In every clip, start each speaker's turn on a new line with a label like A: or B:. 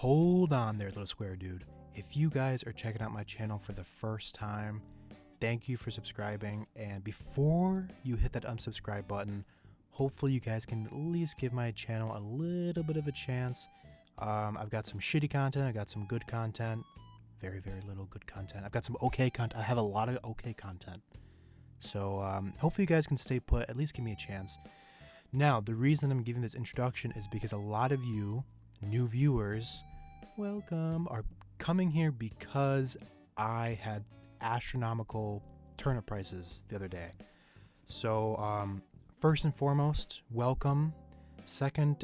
A: Hold on there, little square dude. If you guys are checking out my channel for the first time, thank you for subscribing. And before you hit that unsubscribe button, hopefully you guys can at least give my channel a little bit of a chance. I've got some shitty content. I've got some good content. Very, very little good content. I've got some okay content. I have a lot of okay content. So hopefully you guys can stay put. At least give me a chance. Now, the reason I'm giving this introduction is because a lot of you new viewers, welcome, are coming here because I had astronomical turnip prices the other day. So first and foremost, welcome. Second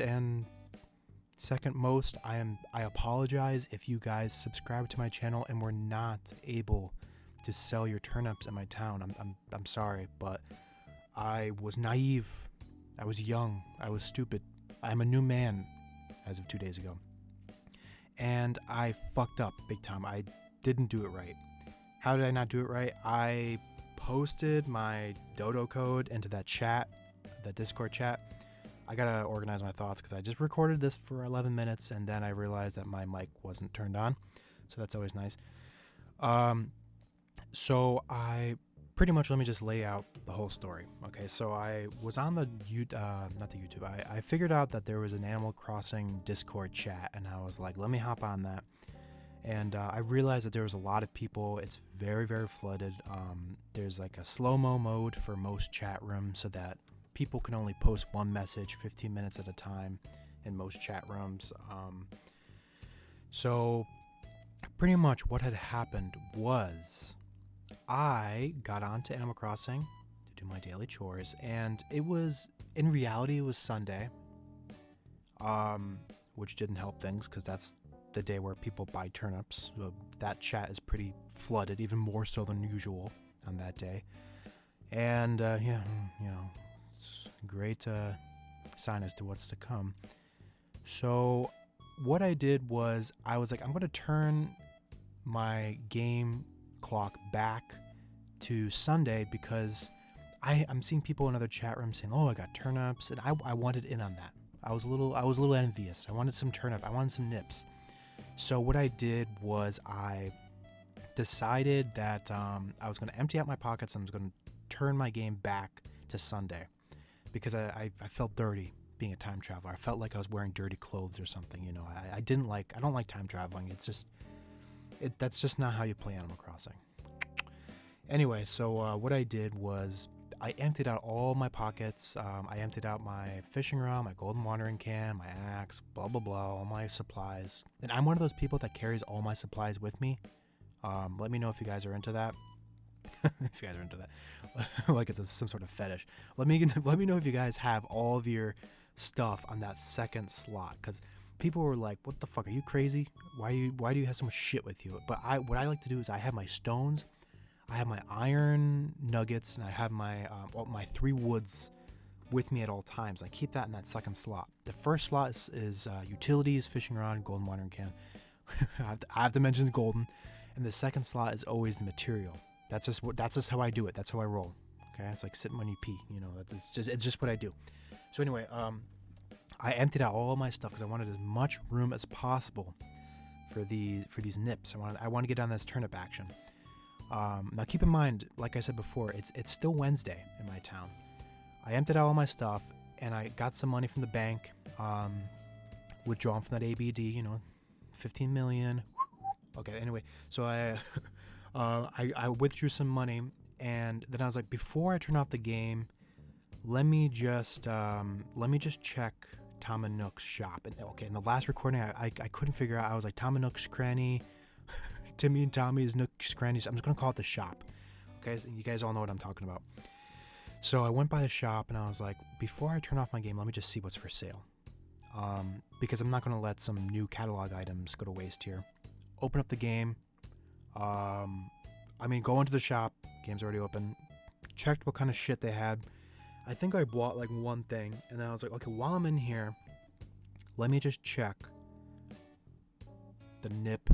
A: most, I apologize if you guys subscribe to my channel and were not able to sell your turnips in my town. I'm sorry, but I was naive. I was young. I was stupid. I'm a new man as of 2 days ago. And I fucked up big time. I didn't do it right. How did I not do it right? I posted my dodo code into that chat, that Discord chat. I gotta organize my thoughts because I just recorded this for 11 minutes and then I realized that my mic wasn't turned on. So that's always nice. So I pretty much, let me just lay out the whole story. Okay, so I was on the not the YouTube. I figured out that there was an Animal Crossing Discord chat, and I was like, let me hop on that. And I realized that there was a lot of people. It's very, very flooded. There's like a slow-mo mode for most chat rooms, so that people can only post one message 15 minutes at a time in most chat rooms. So pretty much what had happened was I got onto Animal Crossing to do my daily chores, and it was, in reality, it was Sunday, which didn't help things because that's the day where people buy turnips. So that chat is pretty flooded, even more so than usual on that day. And yeah, you know, it's a great sign as to what's to come. So what I did was I was like, I'm going to turn my game clock back to Sunday because I'm seeing people in other chat rooms saying, oh, I got turnips, and I wanted in on that. I was a little envious. I wanted some turnip. I wanted some nips. So what I did was I decided that I was going to empty out my pockets and I was going to turn my game back to Sunday because I felt dirty being a time traveler. I felt like I was wearing dirty clothes or something, you know. I don't like time traveling. It's just that's just not how you play Animal Crossing. Anyway, so what I did was I emptied out all my pockets. I emptied out my fishing rod, my golden watering can, my axe, blah, blah, blah, all my supplies. And I'm one of those people that carries all my supplies with me. Let me know if you guys are into that. If you guys are into that. Like it's some sort of fetish. Let me know if you guys have all of your stuff on that second slot, because people were like, what the fuck, are you crazy? Why do you have so much shit with you? But what I like to do is I have my stones, I have my iron nuggets, and I have my 3 woods with me at all times. I keep that in that second slot. The first slot is utilities, fishing rod, golden watering can. I have to mention golden. And the second slot is always the material. That's just how I do it. That's how I roll. Okay, it's like sitting when you pee. You know, it's just what I do. So anyway, I emptied out all of my stuff because I wanted as much room as possible for these nips. I want to get on this turnip action. Now keep in mind, like I said before, it's still Wednesday in my town. I emptied out all my stuff and I got some money from the bank, withdrawn from that ABD, you know, 15 million. Okay, anyway, so I withdrew some money, and then I was like, before I turn off the game, let me just check Tom and Nook's shop. And okay, in the last recording, I couldn't figure out. I was like, Tom and Nook's Cranny, Timmy and Tommy's Nook's Cranny. I'm just gonna call it the shop. Okay, you guys all know what I'm talking about. So I went by the shop and I was like, before I turn off my game, let me just see what's for sale. Because I'm not gonna let some new catalog items go to waste here. Open up the game. Go into the shop. Game's already open. Checked what kind of shit they had. I think I bought like one thing, and then I was like, okay, while I'm in here, let me just check the nip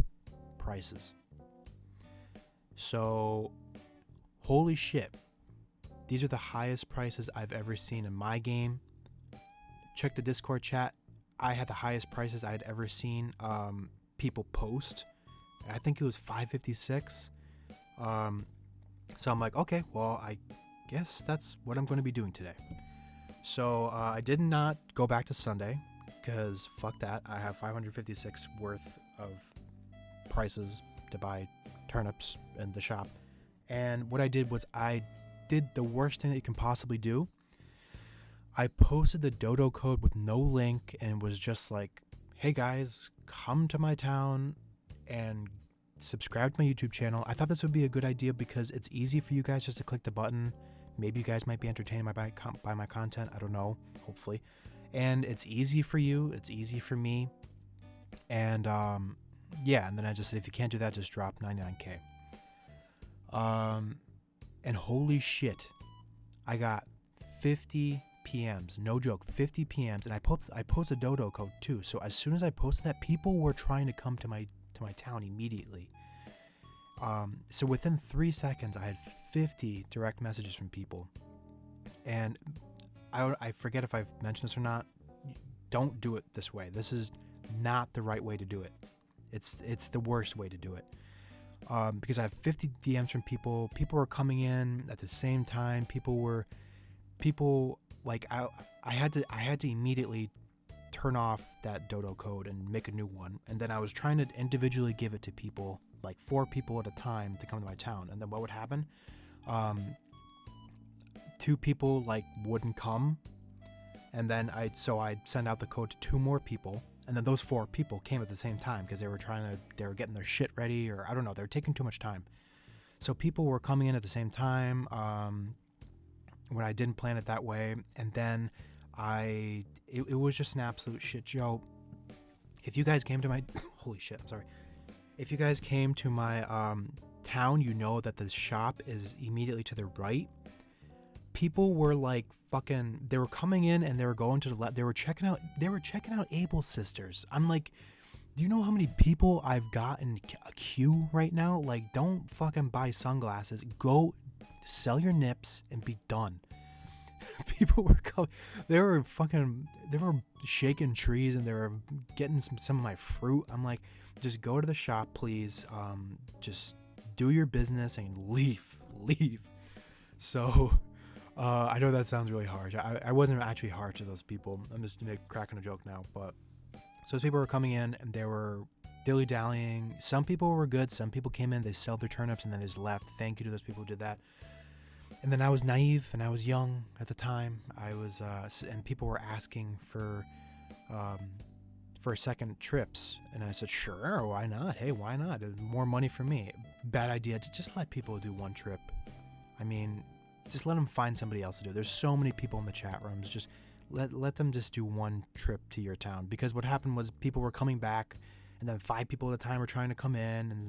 A: prices. So, holy shit. These are the highest prices I've ever seen in my game. Check the Discord chat. I had the highest prices I had ever seen people post. I think it was $5.56. So I'm like, okay, well, I guess that's what I'm going to be doing today. So I did not go back to Sunday because fuck that. I have $556 worth of prices to buy turnips in the shop. And what I did was I did the worst thing that you can possibly do. I posted the dodo code with no link and was just like, hey guys, come to my town and subscribe to my YouTube channel. I thought this would be a good idea because it's easy for you guys just to click the button. Maybe you guys might be entertained by my content. I don't know, hopefully. And it's easy for you. It's easy for me. And yeah, and then I just said, if you can't do that, just drop 99K. And holy shit, I got 50 PMs, no joke, 50 PMs, and I posted dodo code too. So as soon as I posted that, people were trying to come to my town immediately. So within 3 seconds, I had 50 direct messages from people, and I forget if I've mentioned this or not. Don't do it this way. This is not the right way to do it. It's the worst way to do it. Because I have 50 DMs from people. People were coming in at the same time. People like I had to immediately turn off that dodo code and make a new one. And then I was trying to individually give it to people, like 4 people at a time to come to my town. And then what would happen? 2 people like wouldn't come. And then I'd send out the code to 2 more people. And then those 4 people came at the same time because they were getting their shit ready, or I don't know, they were taking too much time. So people were coming in at the same time when I didn't plan it that way. And then it was just an absolute shit show. If you guys came to my, holy shit, I'm sorry. If you guys came to my town, you know that the shop is immediately to the right. People were like fucking, they were coming in and they were going to the left. They were checking out Able Sisters. I'm like, do you know how many people I've got in a queue right now? Like, don't fucking buy sunglasses. Go sell your nips and be done. People were coming. They were shaking trees and they were getting some of my fruit. I'm like, just go to the shop, please. Just do your business and leave. So, I know that sounds really harsh. I wasn't actually harsh to those people. I'm just cracking a joke now. But so those people were coming in and they were dilly-dallying. Some people were good. Some people came in, they sold their turnips and then they just left. Thank you to those people who did that. And then I was naive and I was young at the time. I was, and people were asking for second trips. And I said, sure, why not? Hey, why not? More money for me. Bad idea to just let people do one trip. I mean, just let them find somebody else to do. There's so many people in the chat rooms. Just let them just do one trip to your town. Because what happened was people were coming back, and then 5 people at a time were trying to come in, and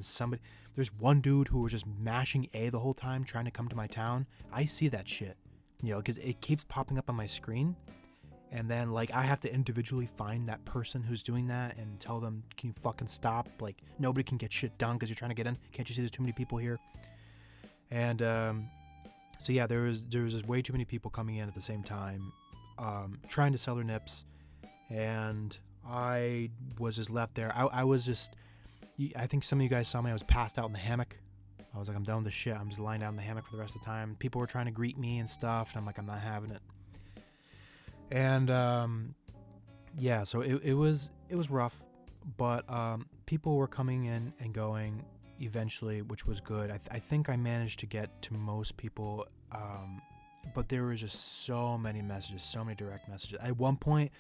A: there's one dude who was just mashing A the whole time trying to come to my town. I see that shit, because it keeps popping up on my screen, and then like I have to individually find that person who's doing that and tell them, can you fucking stop? Like, nobody can get shit done because you're trying to get in. Can't you see there's too many people here? And so yeah, there was just way too many people coming in at the same time, trying to sell their nips, and I was just left there. I think some of you guys saw me. I was passed out in the hammock. I was like, I'm done with this shit. I'm just lying down in the hammock for the rest of the time. People were trying to greet me and stuff, and I'm like, I'm not having it. And yeah, so it was rough, but people were coming in and going eventually, which was good. I think I managed to get to most people, but there was just so many messages, so many direct messages. At one point,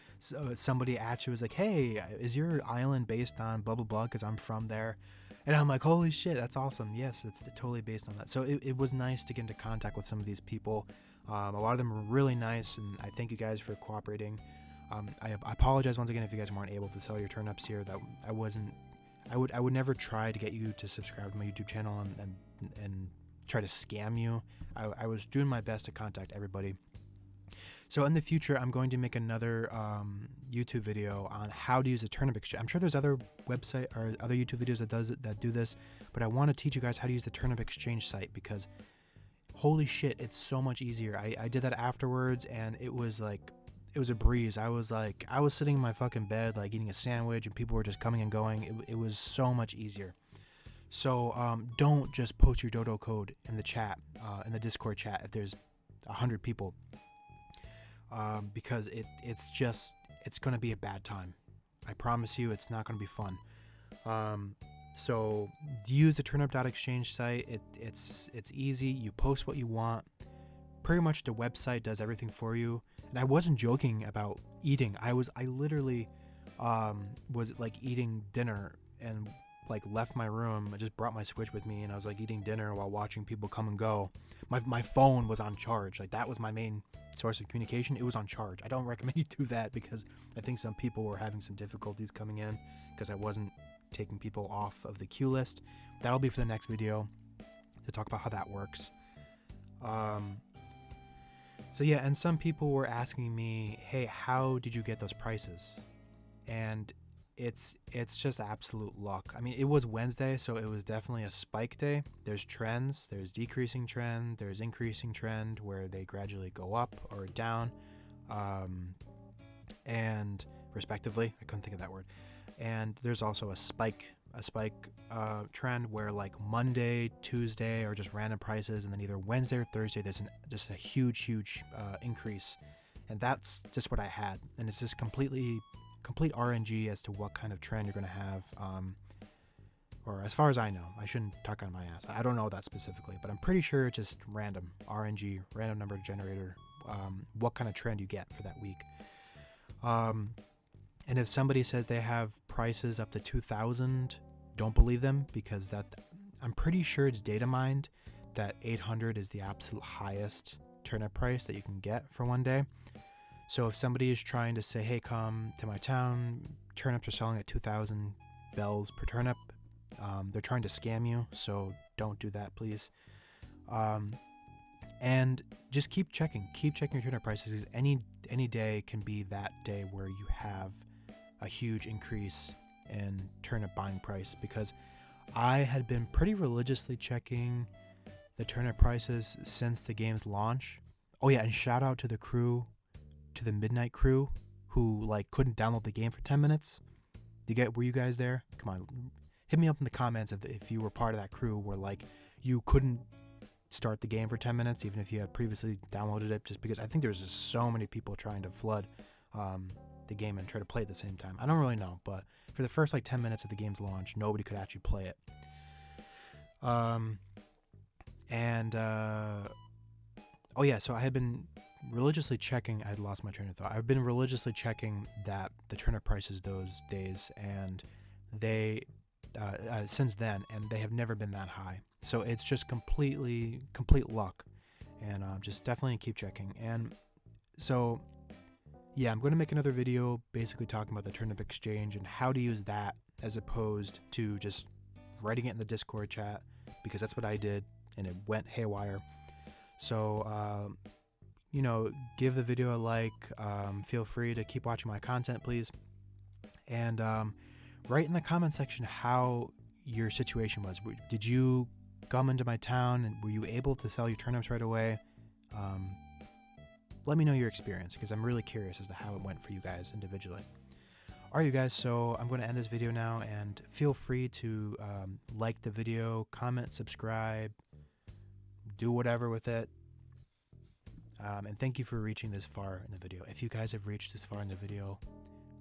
A: somebody actually was like, hey, is your island based on blah, blah, blah, because I'm from there? And I'm like, holy shit, that's awesome. Yes, it's totally based on that. So it was nice to get into contact with some of these people. A lot of them were really nice, and I thank you guys for cooperating. I apologize once again if you guys weren't able to sell your turnips here. That I would never try to get you to subscribe to my YouTube channel and try to scam you. I was doing my best to contact everybody. So in the future, I'm going to make another YouTube video on how to use a turnip exchange. I'm sure there's other website or other YouTube videos that do this, but I want to teach you guys how to use the turnip exchange site because holy shit, it's so much easier. I did that afterwards, and it was it was a breeze. I was sitting in my fucking bed, like eating a sandwich, and people were just coming and going. It was so much easier. So don't just post your dodo code in the chat, in the Discord chat, if there's 100 people, because it's going to be a bad time. I promise you, it's not going to be fun. So use the Turnip.exchange site. It's easy. You post what you want. Pretty much the website does everything for you. And I wasn't joking about eating. I literally was like eating dinner and like left my room. I just brought my Switch with me, and I was like eating dinner while watching people come and go. My phone was on charge. Like, that was my main source of communication. It was on charge. I don't recommend you do that, because I think some people were having some difficulties coming in because I wasn't taking people off of the queue list. That'll be for the next video to talk about how that works. So yeah, and some people were asking me, hey, how did you get those prices? And it's just absolute luck. I mean, it was Wednesday, so it was definitely a spike day. There's trends, there's decreasing trend, there's increasing trend where they gradually go up or down, and respectively. I couldn't think of that word. And there's also a spike trend where like Monday, Tuesday are just random prices, and then either Wednesday or Thursday there's just a huge increase. And that's just what I had, and it's just complete RNG as to what kind of trend you're going to have, or as far as I know. I shouldn't talk on my ass. I don't know that specifically, but I'm pretty sure it's just random RNG, random number generator, what kind of trend you get for that week. And if somebody says they have prices up to 2,000, don't believe them, because I'm pretty sure it's data mined that 800 is the absolute highest turnip price that you can get for one day. So if somebody is trying to say, hey, come to my town, turnips are selling at 2,000 bells per turnip, they're trying to scam you, so don't do that, please. And just keep checking your turnip prices, because any day can be that day where you have a huge increase in turnip buying price, because I had been pretty religiously checking the turnip prices since the game's launch. Oh yeah, and shout out to the crew, to the Midnight crew, who like couldn't download the game for 10 minutes. Were you guys there? Come on, hit me up in the comments if you were part of that crew where like you couldn't start the game for 10 minutes even if you had previously downloaded it, just because I think there's just so many people trying to flood the game and try to play at the same time. I don't really know, but for the first like 10 minutes of the game's launch, nobody could actually play it. Oh yeah, so I had been religiously checking. I had lost my train of thought. I've been religiously checking the turnip prices those days, and they since then, and they have never been that high. So it's just complete luck, and just definitely keep checking. And so yeah, I'm going to make another video basically talking about the Turnip exchange and how to use that as opposed to just writing it in the Discord chat, because that's what I did and it went haywire. So give the video a like. Feel free to keep watching my content, please, and write in the comment section how your situation was. Did you come into my town and were you able to sell your turnips right away? Let me know your experience, because I'm really curious as to how it went for you guys individually. Alright, you guys, so I'm going to end this video now, and feel free to like the video, comment, subscribe, do whatever with it. And thank you for reaching this far in the video. If you guys have reached this far in the video,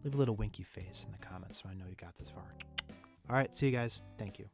A: leave a little winky face in the comments so I know you got this far. Alright, see you guys. Thank you.